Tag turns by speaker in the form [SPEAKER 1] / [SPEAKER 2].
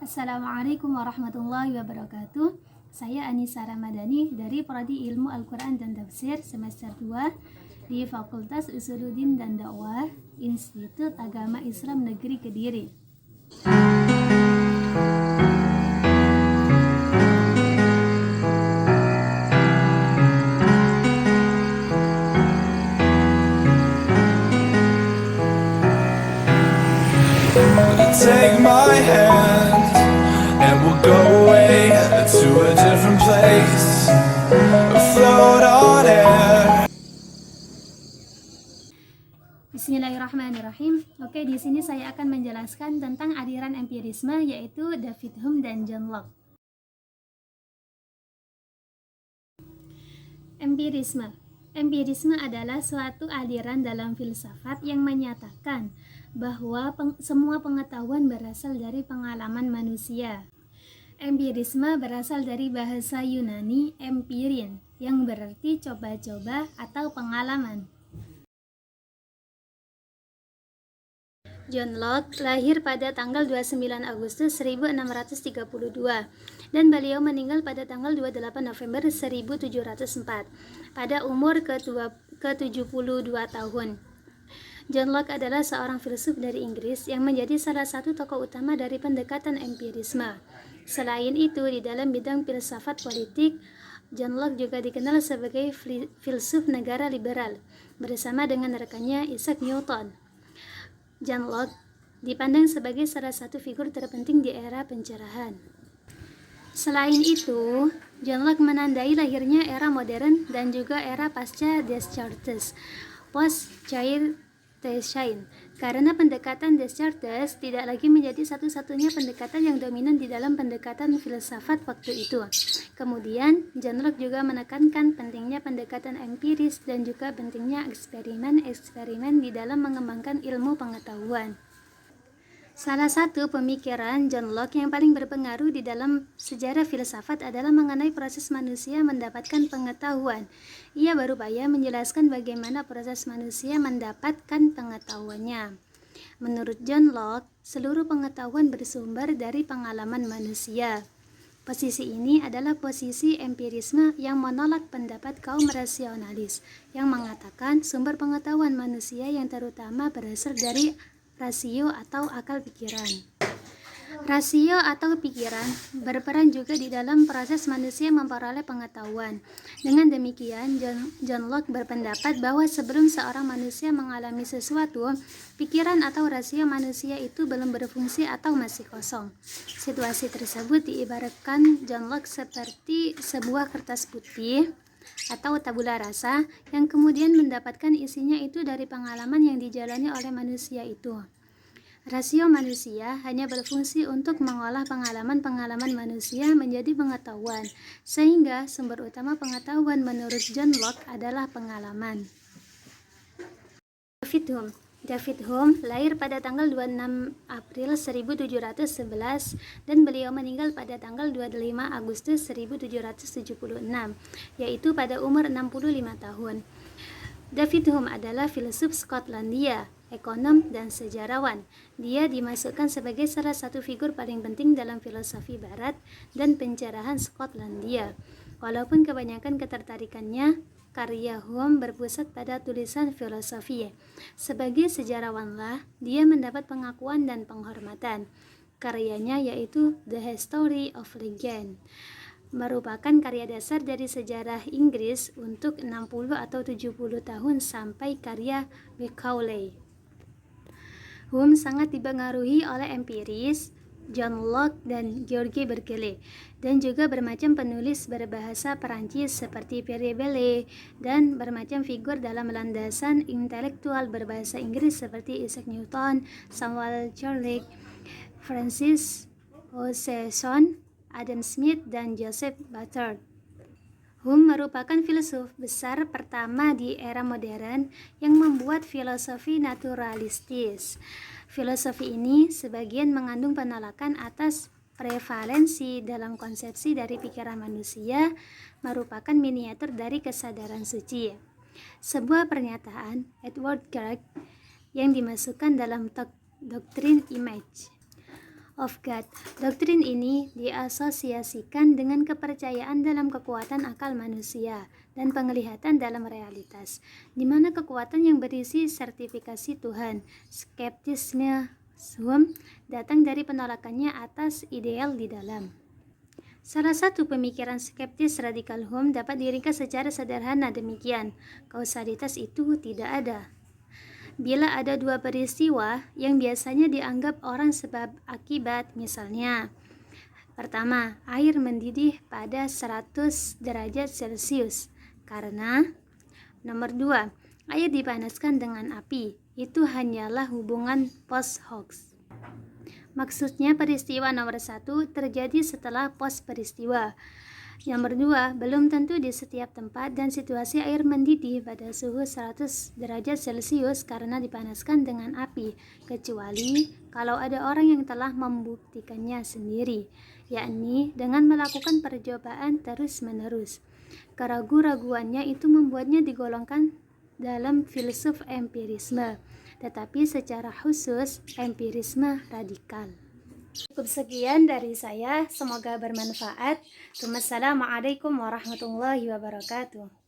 [SPEAKER 1] Assalamualaikum warahmatullahi wabarakatuh. Saya Anissa Ramadhani dari Prodi Ilmu Al-Quran dan Tafsir semester 2 di Fakultas Usuluddin dan Dakwah Institut Agama Islam Negeri Kediri.
[SPEAKER 2] Take my hand and we'll go away to a different place, float on air.
[SPEAKER 1] Bismillahirrahmanirrahim. Oke, di sini saya akan menjelaskan tentang aliran empirisme, yaitu David Hume dan John Locke. Empirisme adalah suatu aliran dalam filsafat yang menyatakan bahwa semua pengetahuan berasal dari pengalaman manusia. Empirisme berasal dari bahasa Yunani empirin, yang berarti coba-coba atau pengalaman. John Locke lahir pada tanggal 29 Agustus 1632 dan beliau meninggal pada tanggal 28 November 1704 pada umur ke-72 tahun. John Locke adalah seorang filsuf dari Inggris yang menjadi salah satu tokoh utama dari pendekatan empirisme. Selain itu, di dalam bidang filsafat politik, John Locke juga dikenal sebagai filsuf negara liberal bersama dengan rekannya Isaac Newton. John Locke dipandang sebagai salah satu figur terpenting di era pencerahan. Selain itu, John Locke menandai lahirnya era modern dan juga era pasca Descartes, karena pendekatan Descartes tidak lagi menjadi satu-satunya pendekatan yang dominan di dalam pendekatan filsafat waktu itu. Kemudian, John Locke juga menekankan pentingnya pendekatan empiris dan juga pentingnya eksperimen di dalam mengembangkan ilmu pengetahuan. Salah satu pemikiran John Locke yang paling berpengaruh di dalam sejarah filsafat adalah mengenai proses manusia mendapatkan pengetahuan. Ia berupaya menjelaskan bagaimana proses manusia mendapatkan pengetahuannya. Menurut John Locke, seluruh pengetahuan bersumber dari pengalaman manusia. Posisi ini adalah posisi empirisme yang menolak pendapat kaum rasionalis yang mengatakan sumber pengetahuan manusia yang terutama berasal dari rasio atau akal pikiran. Rasio atau pikiran berperan juga di dalam proses manusia memperoleh pengetahuan. Dengan demikian, John Locke berpendapat bahwa sebelum seorang manusia mengalami sesuatu, pikiran atau rasio manusia itu belum berfungsi atau masih kosong. Situasi tersebut diibaratkan John Locke seperti sebuah kertas putih atau tabula rasa yang kemudian mendapatkan isinya itu dari pengalaman yang dijalani oleh manusia itu. Rasio manusia hanya berfungsi untuk mengolah pengalaman-pengalaman manusia menjadi pengetahuan, sehingga sumber utama pengetahuan menurut John Locke adalah pengalaman. David Hume lahir pada tanggal 26 April 1711 dan beliau meninggal pada tanggal 25 Agustus 1776, yaitu pada umur 65 tahun. David Hume adalah filsuf Skotlandia, ekonom, dan sejarawan. Dia dimasukkan sebagai salah satu figur paling penting dalam filosofi barat dan pencerahan Skotlandia. Walaupun kebanyakan ketertarikannya, karya Hume berpusat pada tulisan filosofi. Sebagai sejarawanlah, dia mendapat pengakuan dan penghormatan. Karyanya yaitu The History of Legend merupakan karya dasar dari sejarah Inggris untuk 60 atau 70 tahun sampai karya Macaulay. Hume sangat dipengaruhi oleh empiris John Locke dan George Berkeley, dan juga bermacam penulis berbahasa Perancis seperti Pierre Bailly, dan bermacam figur dalam landasan intelektual berbahasa Inggris seperti Isaac Newton, Samuel Charles, Francis Hutcheson, Adam Smith, dan Joseph Barton. Hume merupakan filsuf besar pertama di era modern yang membuat filosofi naturalistis. Filosofi ini sebagian mengandung penolakan atas prevalensi dalam konsepsi dari pikiran manusia, merupakan miniatur dari kesadaran suci. Sebuah pernyataan Edward Clarke yang dimasukkan dalam doktrin image. of God. Doktrin ini diasosiasikan dengan kepercayaan dalam kekuatan akal manusia dan penglihatan dalam realitas, di mana kekuatan yang berisi sertifikasi Tuhan. Skeptisisme datang dari penolakannya atas ideal di dalam. Salah satu pemikiran skeptis radikal Hume dapat diringkas secara sederhana demikian: kausalitas itu tidak ada. Bila ada dua peristiwa yang biasanya dianggap orang sebab akibat, misalnya pertama, air mendidih pada 100 derajat Celcius karena nomor 2, air dipanaskan dengan api, itu hanyalah hubungan post hoc. Maksudnya peristiwa nomor 1 terjadi setelah pos peristiwa. Nomor 2, belum tentu di setiap tempat dan situasi air mendidih pada suhu 100 derajat Celcius karena dipanaskan dengan api, kecuali kalau ada orang yang telah membuktikannya sendiri, yakni dengan melakukan percobaan terus-menerus. Keraguan-raguannya itu membuatnya digolongkan dalam filsuf empirisme, tetapi secara khusus empirisme radikal. Cukup sekian dari saya, semoga bermanfaat. Wassalamualaikum warahmatullahi wabarakatuh.